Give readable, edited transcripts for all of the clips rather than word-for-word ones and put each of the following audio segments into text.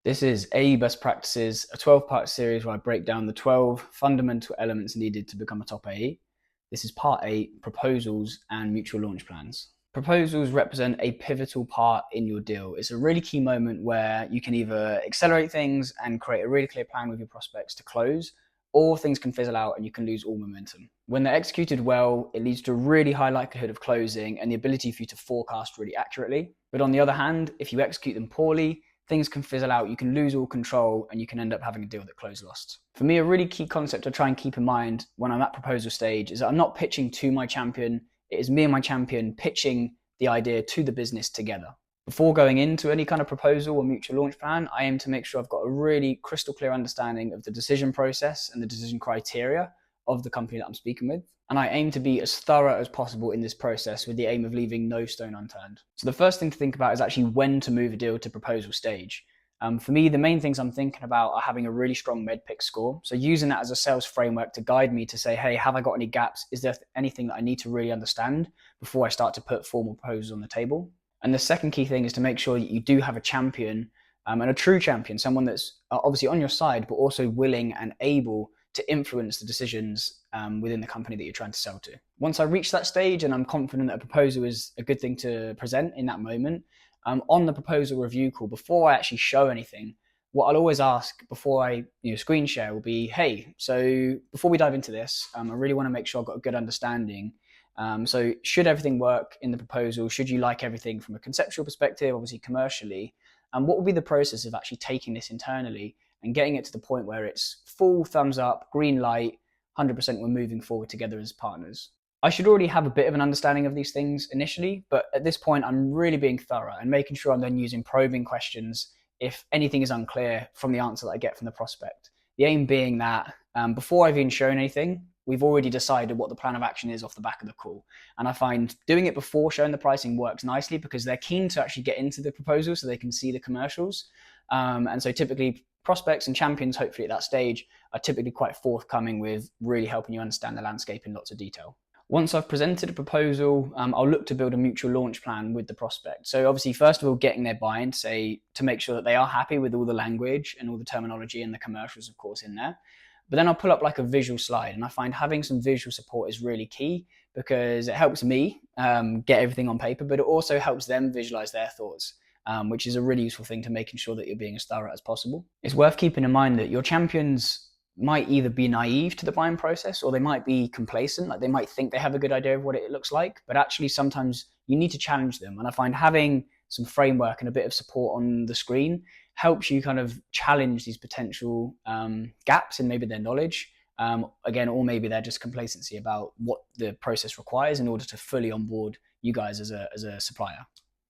This is AE Best Practices, a 12-part series where I break down the 12 fundamental elements needed to become a top AE. This is part 8, proposals and mutual launch plans. Proposals represent a pivotal part in your deal. It's a really key moment where you can either accelerate things and create a really clear plan with your prospects to close, or things can fizzle out and you can lose all momentum. When they're executed well, it leads to a really high likelihood of closing and the ability for you to forecast really accurately. But on the other hand, if you execute them poorly, things can fizzle out, you can lose all control, and you can end up having a deal that close lost. For me, a really key concept to try and keep in mind when I'm at proposal stage is that I'm not pitching to my champion, it is me and my champion pitching the idea to the business together. Before going into any kind of proposal or mutual launch plan, I aim to make sure I've got a really crystal clear understanding of the decision process and the decision criteria of the company that I'm speaking with. And I aim to be as thorough as possible in this process with the aim of leaving no stone unturned. So the first thing to think about is actually when to move a deal to proposal stage. For me, the main things I'm thinking about are having a really strong MedPick score. So using that as a sales framework to guide me to say, hey, have I got any gaps? Is there anything that I need to really understand before I start to put formal proposals on the table? And the second key thing is to make sure that you do have a champion and a true champion, someone that's obviously on your side, but also willing and able to influence the decisions within the company that you're trying to sell to. Once I reach that stage and I'm confident that a proposal is a good thing to present in that moment, on the proposal review call, before I actually show anything, what I'll always ask before I screen share will be, hey, so before we dive into this, I really want to make sure I've got a good understanding. So should everything work in the proposal? Should you like everything from a conceptual perspective, obviously commercially? And what will be the process of actually taking this internally and getting it to the point where it's full thumbs up, green light, 100% we're moving forward together as partners? I should already have a bit of an understanding of these things initially, but at this point, I'm really being thorough and making sure I'm then using probing questions if anything is unclear from the answer that I get from the prospect. The aim being that before I've even shown anything, we've already decided what the plan of action is off the back of the call. And I find doing it before showing the pricing works nicely because they're keen to actually get into the proposal so they can see the commercials. And so typically prospects and champions, hopefully at that stage, are typically quite forthcoming with really helping you understand the landscape in lots of detail. Once I've presented a proposal, I'll look to build a mutual launch plan with the prospect. So obviously, first of all, getting their buy-in to make sure that they are happy with all the language and all the terminology and the commercials, of course, in there. But then I'll pull up like a visual slide, and I find having some visual support is really key because it helps me get everything on paper, but it also helps them visualize their thoughts, which is a really useful thing to making sure that you're being as thorough as possible. It's worth keeping in mind that your champions might either be naive to the buying process or they might be complacent, like they might think they have a good idea of what it looks like, but actually sometimes you need to challenge them. And I find having some framework and a bit of support on the screen helps you kind of challenge these potential gaps in maybe their knowledge, again, or maybe they're just complacency about what the process requires in order to fully onboard you guys as a supplier.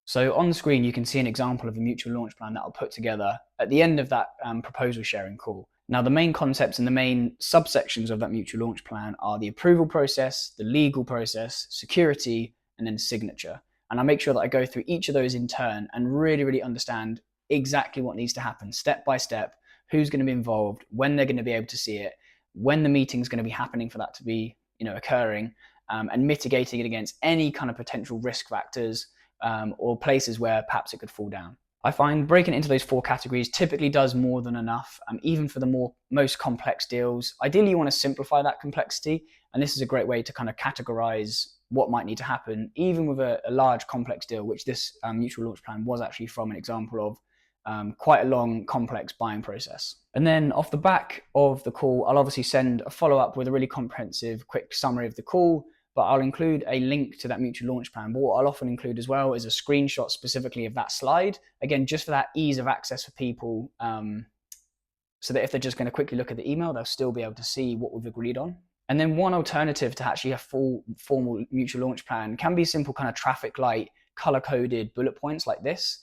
So on the screen, you can see an example of a mutual launch plan that I'll put together at the end of that proposal sharing call. Now, the main concepts and the main subsections of that mutual launch plan are the approval process, the legal process, security, and then signature. And I make sure that I go through each of those in turn and really, really understand exactly what needs to happen step by step, who's going to be involved, when they're going to be able to see it, when the meeting's going to be happening for that to be occurring, and mitigating it against any kind of potential risk factors or places where perhaps it could fall down. I find breaking it into those 4 categories typically does more than enough, even for the most complex deals. Ideally, you want to simplify that complexity, and this is a great way to kind of categorize what might need to happen, even with a large complex deal, which this mutual launch plan was actually from an example of quite a long, complex buying process. And then off the back of the call, I'll obviously send a follow-up with a really comprehensive, quick summary of the call, but I'll include a link to that mutual launch plan. But what I'll often include as well is a screenshot specifically of that slide, again, just for that ease of access for people, so that if they're just going to quickly look at the email, they'll still be able to see what we've agreed on. And then one alternative to actually a full formal mutual launch plan can be simple kind of traffic light, color-coded bullet points like this.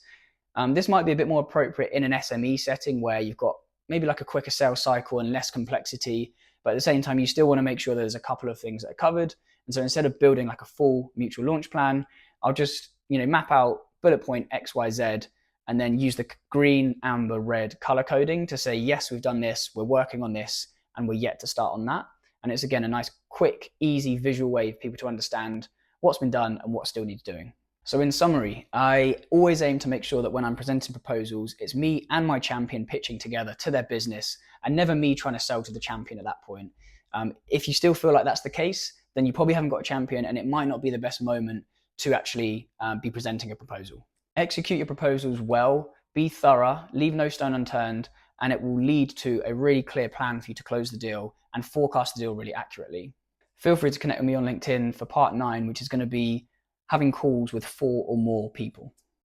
This might be a bit more appropriate in an SME setting where you've got maybe like a quicker sales cycle and less complexity, but at the same time, you still want to make sure there's a couple of things that are covered. And so instead of building like a full mutual launch plan, I'll just map out bullet point X, Y, Z, and then use the green, amber, red color coding to say, yes, we've done this, we're working on this, and we're yet to start on that. And it's, again, a nice, quick, easy visual way for people to understand what's been done and what still needs doing. So in summary, I always aim to make sure that when I'm presenting proposals, it's me and my champion pitching together to their business and never me trying to sell to the champion at that point. If you still feel like that's the case, then you probably haven't got a champion and it might not be the best moment to actually be presenting a proposal. Execute your proposals well, be thorough, leave no stone unturned, and it will lead to a really clear plan for you to close the deal and forecast the deal really accurately. Feel free to connect with me on LinkedIn for part 9, which is going to be having calls with 4 or more people.